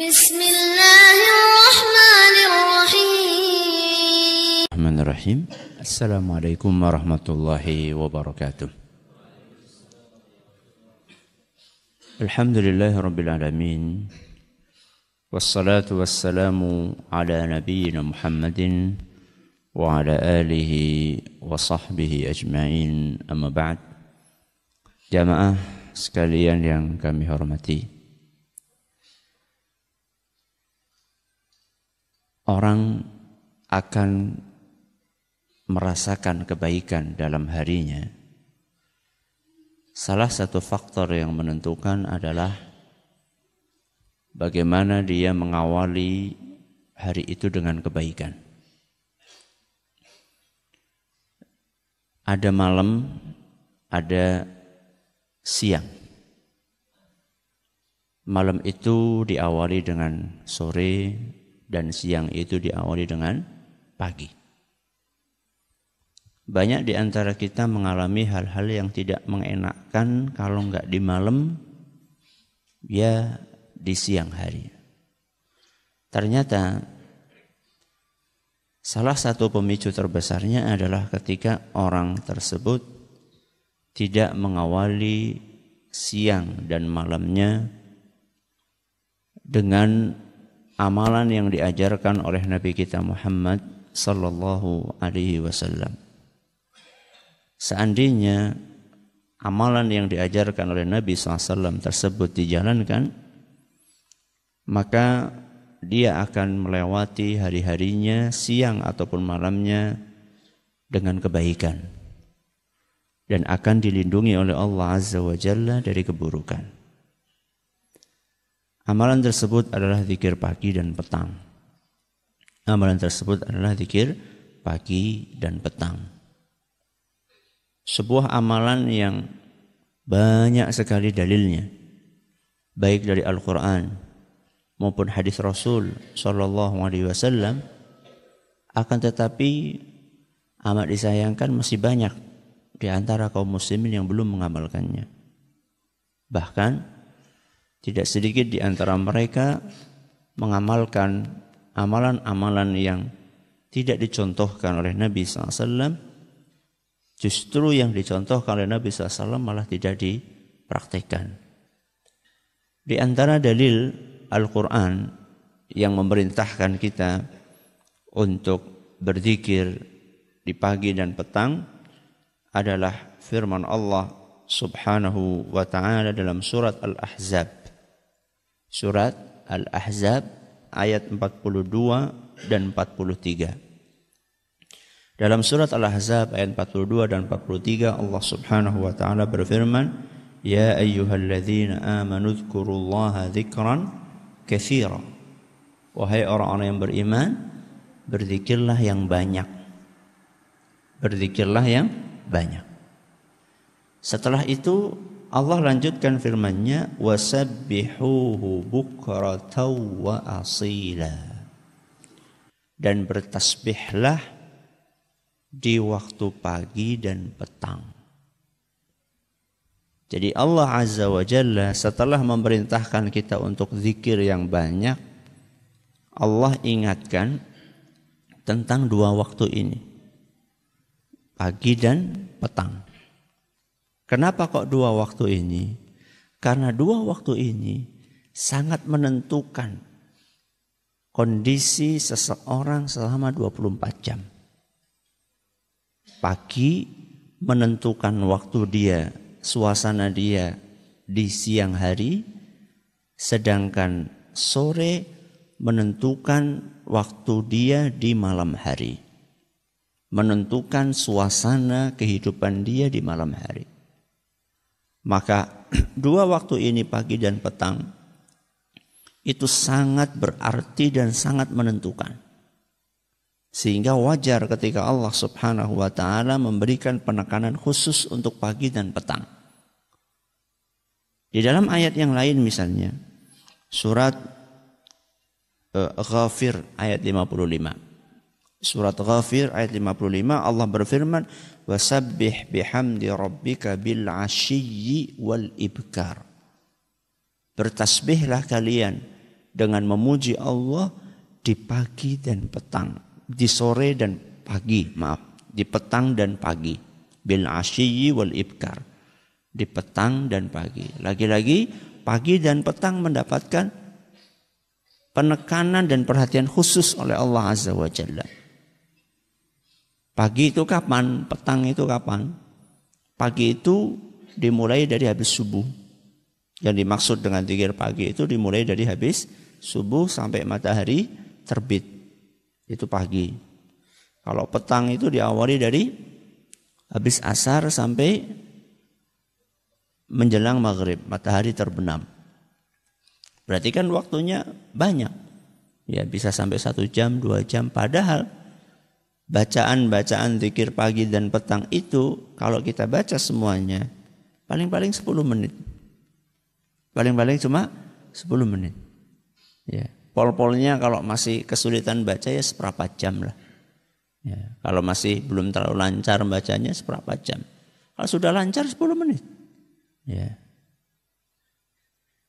Bismillahirrahmanirrahim. Assalamualaikum warahmatullahi wabarakatuh. Alhamdulillahirabbil alamin. Wassalatu wassalamu ala nabiyyina Muhammadin wa ala alihi wa sahbihi ajma'in. Amma ba'd. Jamaah sekalian yang kami hormati. Orang akan merasakan kebaikan dalam harinya. Salah satu faktor yang menentukan adalah bagaimana dia mengawali hari itu dengan kebaikan. Ada malam, ada siang. Malam itu diawali dengan sore, dan siang itu diawali dengan pagi. Banyak di antara kita mengalami hal-hal yang tidak mengenakkan kalau enggak di malam, ya di siang hari. Ternyata salah satu pemicu terbesarnya adalah ketika orang tersebut tidak mengawali siang dan malamnya dengan amalan yang diajarkan oleh Nabi kita Muhammad sallallahu alaihi wasallam. Seandainya amalan yang diajarkan oleh Nabi SAW tersebut dijalankan, maka dia akan melewati hari-harinya, siang ataupun malamnya dengan kebaikan, dan akan dilindungi oleh Allah Azza wa Jalla dari keburukan. Amalan tersebut adalah zikir pagi dan petang. Amalan tersebut adalah zikir pagi dan petang. Sebuah amalan yang banyak sekali dalilnya, baik dari Al-Quran maupun hadis Rasul sallallahu alaihi wasallam, akan tetapi amat disayangkan masih banyak di antara kaum muslimin yang belum mengamalkannya. Bahkan tidak sedikit di antara mereka mengamalkan amalan-amalan yang tidak dicontohkan oleh Nabi SAW. Justru yang dicontohkan oleh Nabi SAW malah tidak dipraktikkan. Di antara dalil Al-Quran yang memerintahkan kita untuk berzikir di pagi dan petang adalah firman Allah Subhanahu wa ta'ala dalam surat Al-Ahzab. Surat Al-Ahzab ayat 42 dan 43. Dalam surat Al-Ahzab ayat 42 dan 43 Allah Subhanahu wa ta'ala berfirman, Ya ayyuhalladzina amanu dzkurullaha dzikran katsira. Wahai orang-orang yang beriman, berzikirlah yang banyak. Berzikirlah yang banyak. Setelah itu Allah lanjutkan firman-Nya, wasabbihuhu bukratan wa asila. Dan bertasbihlah di waktu pagi dan petang. Jadi Allah Azza wa Jalla setelah memerintahkan kita untuk zikir yang banyak, Allah ingatkan tentang dua waktu ini, pagi dan petang. Kenapa kok dua waktu ini? Karena dua waktu ini sangat menentukan kondisi seseorang selama 24 jam. Pagi menentukan waktu dia, suasana dia di siang hari, sedangkan sore menentukan waktu dia di malam hari. Menentukan suasana kehidupan dia di malam hari. Maka dua waktu ini, pagi dan petang, itu sangat berarti dan sangat menentukan. Sehingga wajar ketika Allah Subhanahu wa ta'ala memberikan penekanan khusus untuk pagi dan petang. Di dalam ayat yang lain misalnya, surat Ghafir ayat 55. Surat Ghafir ayat 55 Allah berfirman, wasabbih bihamdi rabbika bil ashiyyi wal ibkar. Bertasbihlah kalian dengan memuji Allah di pagi dan petang, di sore dan pagi, di petang dan pagi. Bil asyiyi wal ibkar. Di petang dan pagi. Lagi-lagi pagi dan petang mendapatkan penekanan dan perhatian khusus oleh Allah Azza wa Jalla. Pagi itu kapan? Petang itu kapan? Pagi itu dimulai dari habis subuh. Yang dimaksud dengan zikir pagi itu dimulai dari habis subuh sampai matahari terbit. Itu pagi. Kalau petang itu diawali dari habis asar sampai menjelang maghrib, matahari terbenam. Berarti kan waktunya banyak. Ya bisa sampai 1 jam, 2 jam. Padahal bacaan-bacaan zikir pagi dan petang itu kalau kita baca semuanya paling-paling 10 menit. Paling-paling cuma 10 menit. Ya, pol-polnya kalau masih kesulitan baca ya seberapa jam lah. Ya, kalau masih belum terlalu lancar bacanya seberapa jam. Kalau sudah lancar 10 menit. Ya.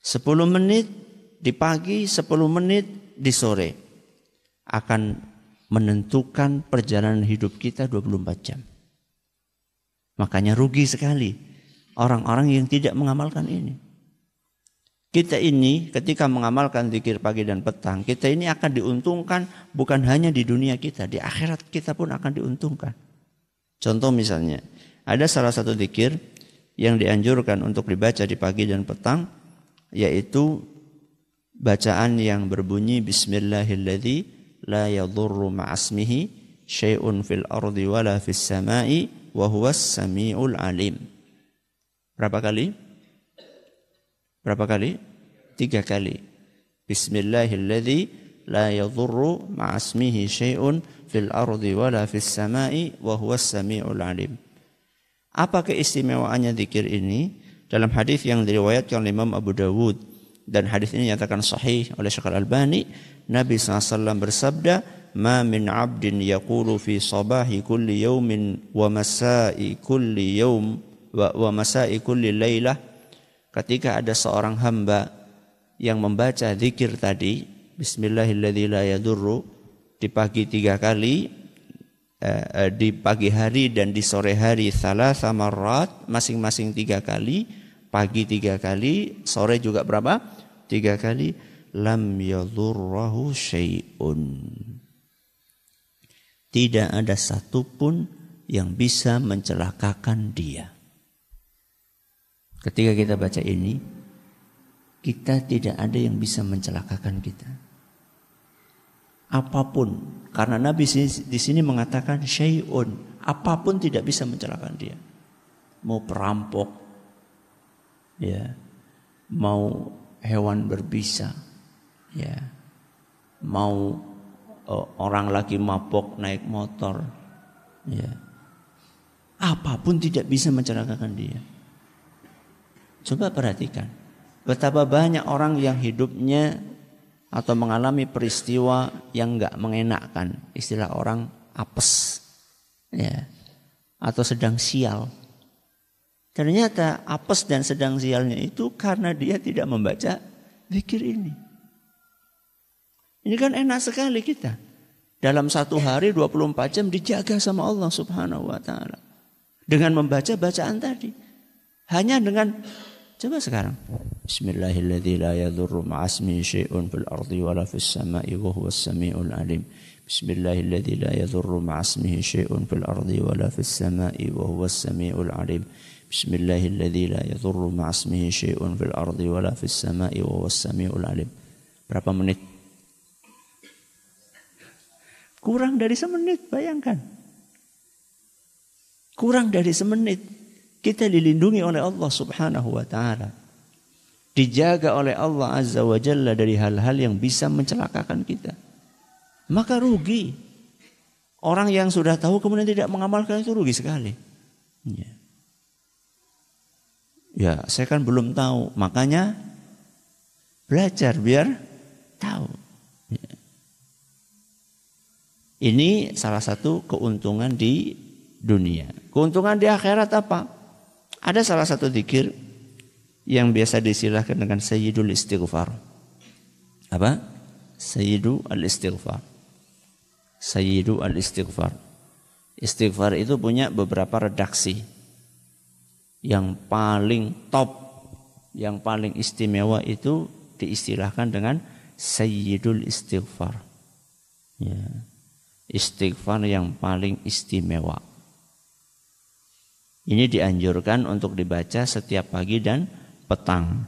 10 menit di pagi, 10 menit di sore akan menentukan perjalanan hidup kita 24 jam. Makanya rugi sekali orang-orang yang tidak mengamalkan ini. Kita ini ketika mengamalkan zikir pagi dan petang, kita ini akan diuntungkan bukan hanya di dunia kita, di akhirat kita pun akan diuntungkan. Contoh misalnya, ada salah satu zikir yang dianjurkan untuk dibaca di pagi dan petang, yaitu bacaan yang berbunyi Bismillahilladzi la yadurru ma'asmihi syai'un fil ardi wala fis sama'i wa huwas sami'ul alim. Berapa kali? 3 kali. Bismillahilladzi la yadurru ma'asmihi syai'un fil ardi wala fis sama'i wa huwas sami'ul alim. Apa keistimewaannya zikir ini? Dalam hadis yang diriwayatkan oleh Imam Abu Dawud dan hadis ini dinyatakan sahih oleh Syekh Al-Albani, Nabi SAW bersabda, "Ma min 'abdin yaqulu fi sabahi kulli yawmin wa masa'i kulli yawm wa masa'i kulli lailah." Ketika ada seorang hamba yang membaca zikir tadi, Bismillahilladzi la yadurru, di pagi 3 kali, di pagi hari dan di sore hari thalatha marrat, masing-masing 3 kali, pagi 3 kali, sore juga berapa? 3 kali. Lam yadurrahu syai'un. Tidak ada satupun yang bisa mencelakakan dia. Ketika kita baca ini, kita tidak ada yang bisa mencelakakan kita. Apapun, karena Nabi di sini mengatakan syai'un, apapun tidak bisa mencelakakan dia. Mau perampok, ya, mau hewan berbisa, ya, mau orang lagi mabok naik motor, ya, apapun tidak bisa mencelakakan dia. Coba perhatikan, betapa banyak orang yang hidupnya atau mengalami peristiwa yang enggak mengenakkan, istilah orang apes, ya, atau sedang sial. Ternyata apes dan sedang sialnya itu karena dia tidak membaca zikir ini. Ini kan enak sekali kita. Dalam 1 hari 24 jam dijaga sama Allah Subhanahu wa taala. Dengan membaca bacaan tadi. Hanya dengan, coba sekarang. Bismillahilladzi la yadurru ma'asmihi syai'un fil ardi wala fis sama'i wa huwas sami'ul alim. Bismillahilladzi la yadurru ma'asmihi syai'un fil ardi wala fis sama'i wa huwas sami'ul alim. Bismillahilladzi la yadurru ma'asmihi syai'un fil ardi wala fis sama'i wa huwas sami'ul alim. Berapa menit? Kurang dari semenit, bayangkan. Kurang dari semenit. Kita dilindungi oleh Allah Subhanahu wa taala. Dijaga oleh Allah Azza wa Jalla dari hal-hal yang bisa mencelakakan kita. Maka rugi. Orang yang sudah tahu kemudian tidak mengamalkan itu rugi sekali. Ya, saya kan belum tahu. Makanya belajar biar tahu. Ya. Ini salah satu keuntungan di dunia. Keuntungan di akhirat apa? Ada salah satu zikir yang biasa disilahkan dengan Sayyidul Istighfar. Apa? Sayyidu al-istighfar. Sayyidu al-istighfar. Istighfar itu punya beberapa redaksi. Yang paling top, yang paling istimewa itu diistilahkan dengan Sayyidul Istighfar. Ya. Istighfar yang paling istimewa. Ini dianjurkan untuk dibaca setiap pagi dan petang.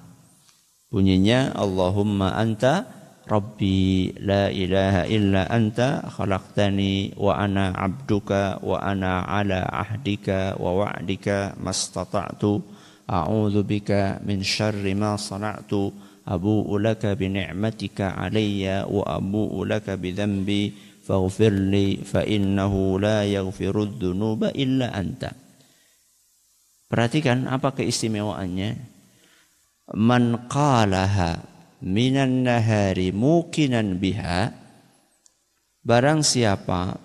Bunyinya Allahumma anta Rabbi la ilaha illa anta khalaqtani wa ana abduka wa ana ala ahdika wa wa'dika mastata'tu a'udzu bika min syarri ma sana'tu abu'u laka bi ni'matika alayya wa abu'u laka bi dhanbi faghfir li fa innahu la yaghfirudz dzunuba illa anta. Perhatikan apa keistimewaannya. Man qalaha minan nahari muqinan biha, barang siapa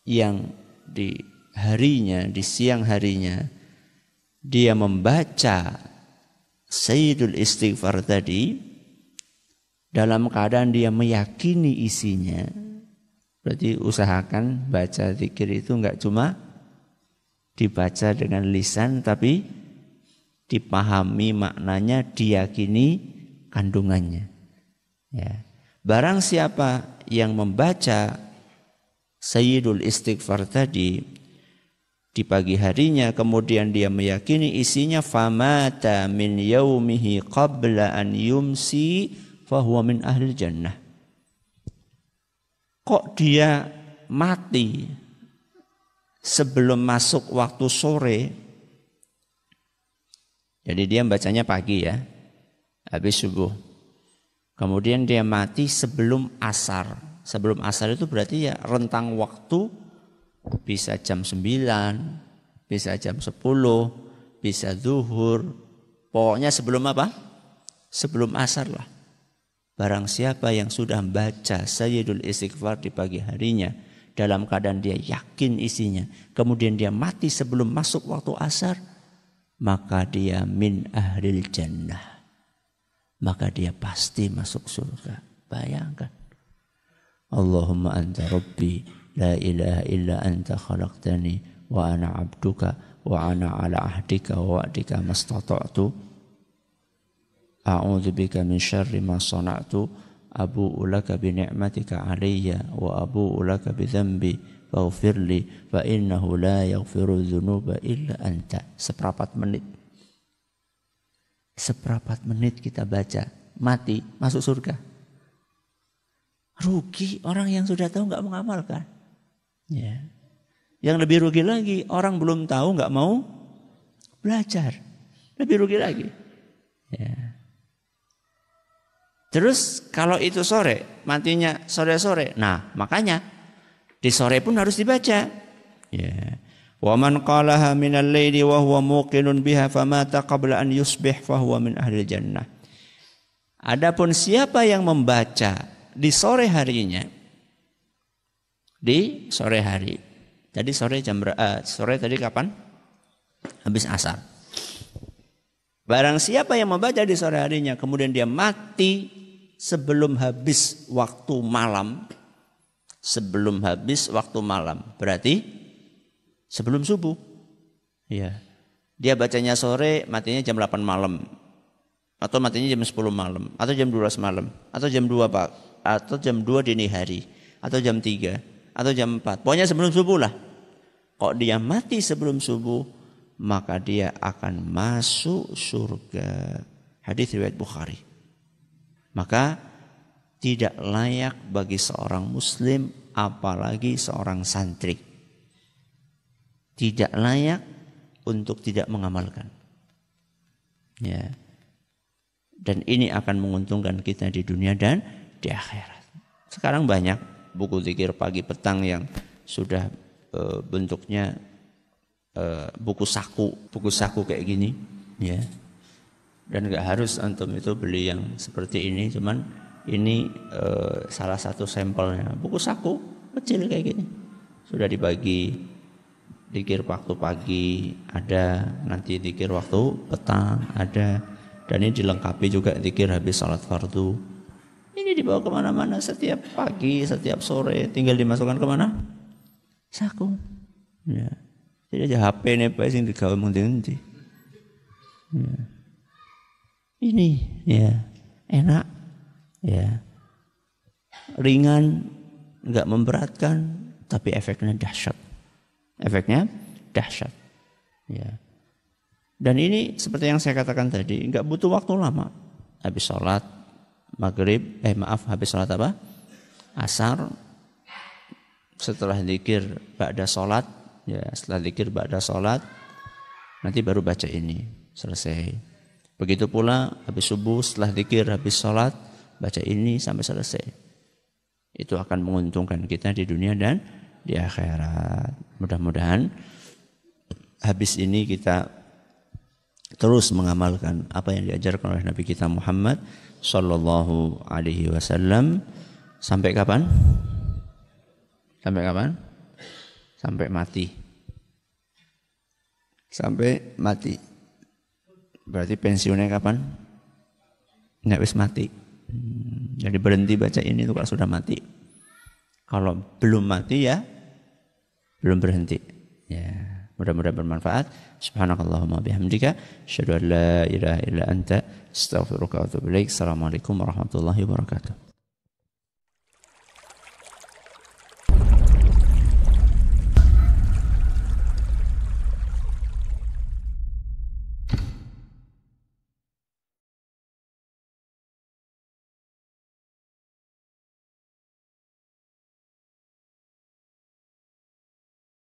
yang di harinya, di siang harinya dia membaca Sayyidul Istighfar tadi dalam keadaan dia meyakini isinya. Berarti usahakan baca zikir itu enggak cuma dibaca dengan lisan, tapi dipahami maknanya, diyakini kandungannya. Ya. Barang siapa yang membaca Sayyidul Istighfar tadi di pagi harinya, kemudian dia meyakini isinya, famata min yaumihi qabla an yumsi fahuwa min ahlil jannah. Kok dia mati sebelum masuk waktu sore? Jadi dia bacanya pagi ya, habis subuh. Kemudian dia mati sebelum asar. Sebelum asar itu berarti ya rentang waktu bisa jam 9, bisa jam 10, bisa zuhur. Pokoknya sebelum apa? Sebelum asar lah. Barang siapa yang sudah baca Sayyidul Istighfar di pagi harinya dalam keadaan dia yakin isinya, kemudian dia mati sebelum masuk waktu asar, maka dia min ahlil jannah. Maka dia pasti masuk surga. Bayangkan. Allahumma anta Rabbi la ilaha illa anta khalaqtani wa ana abduka wa ana ala ahdika wa wa'dika mastata'tu a'udzu bika min syarri ma sana'tu abu'u laka bi ni'matika alayya wa abu'u laka bi dhanbi faghfir li fa innahu la yaghfiru dzunuba illa anta. Seperempat menit. Seperempat menit kita baca, mati, masuk surga. Rugi orang yang sudah tahu enggak mengamalkan. Ya. Yang lebih rugi lagi, orang belum tahu enggak mau belajar. Lebih rugi lagi. Ya. Terus kalau itu sore, matinya sore-sore. Nah, makanya di sore pun harus dibaca. Ya. Wa man qalaha minal laili wa huwa muqinun biha famata qabla an yusbih fa huwa min ahlil jannah. Adapun siapa yang membaca di sore harinya, di sore hari. Jadi sore tadi kapan? Habis asar. Barang siapa yang membaca di sore harinya kemudian dia mati sebelum habis waktu malam. Sebelum habis waktu malam. Berarti sebelum subuh. Ya. Dia bacanya sore, matinya jam 8 malam. Atau matinya jam 10 malam. Atau jam 12 malam. Atau jam 2 Pak. Atau jam 2 dini hari. Atau jam 3. Atau jam 4. Pokoknya sebelum subuh lah. Kok dia mati sebelum subuh, maka dia akan masuk surga. Hadis riwayat Bukhari. Maka tidak layak bagi seorang muslim, apalagi seorang santri, tidak layak untuk tidak mengamalkan. Ya. Dan ini akan menguntungkan kita di dunia dan di akhirat. Sekarang banyak buku zikir pagi petang yang sudah bentuknya buku saku kayak gini, ya. Dan nggak harus antum itu beli yang seperti ini, cuman ini salah satu sampelnya. Buku saku kecil kayak gini, sudah dibagi zikir waktu pagi ada, nanti zikir waktu petang ada, dan ini dilengkapi juga zikir habis salat fardu. Ini Ini dibawa kemana-mana setiap pagi, setiap sore. Tinggal dimasukkan kemana? Saku. Ya. Jadi aja HP nih Pak sing digawe mung ndi. Ya. Ini ya enak, ya ringan, nggak memberatkan, tapi efeknya dahsyat. Efeknya dahsyat. Ya. Dan ini seperti yang saya katakan tadi, nggak butuh waktu lama. Habis sholat maghrib, habis sholat apa? Asar. Setelah zikir ba'da sholat, ya setelah zikir ba'da sholat, nanti baru baca ini, selesai. Begitu pula habis subuh, setelah zikir, habis sholat, baca ini sampai selesai. Itu akan menguntungkan kita di dunia dan di akhirat. Mudah-mudahan habis ini kita terus mengamalkan apa yang diajarkan oleh Nabi kita Muhammad sallallahu alaihi wasallam. Sampai kapan? Sampai kapan? Sampai mati. Sampai mati. Berarti pensiunnya kapan? Nggak wis mati. Jadi berhenti baca ini itu kalau sudah mati. Kalau belum mati ya belum berhenti. Ya, mudah-mudahan bermanfaat. Subhanakallahumma bihamdika asyhadu an la ilaha illa anta astaghfiruka wa atubu ilaik. Assalamualaikum warahmatullahi wabarakatuh.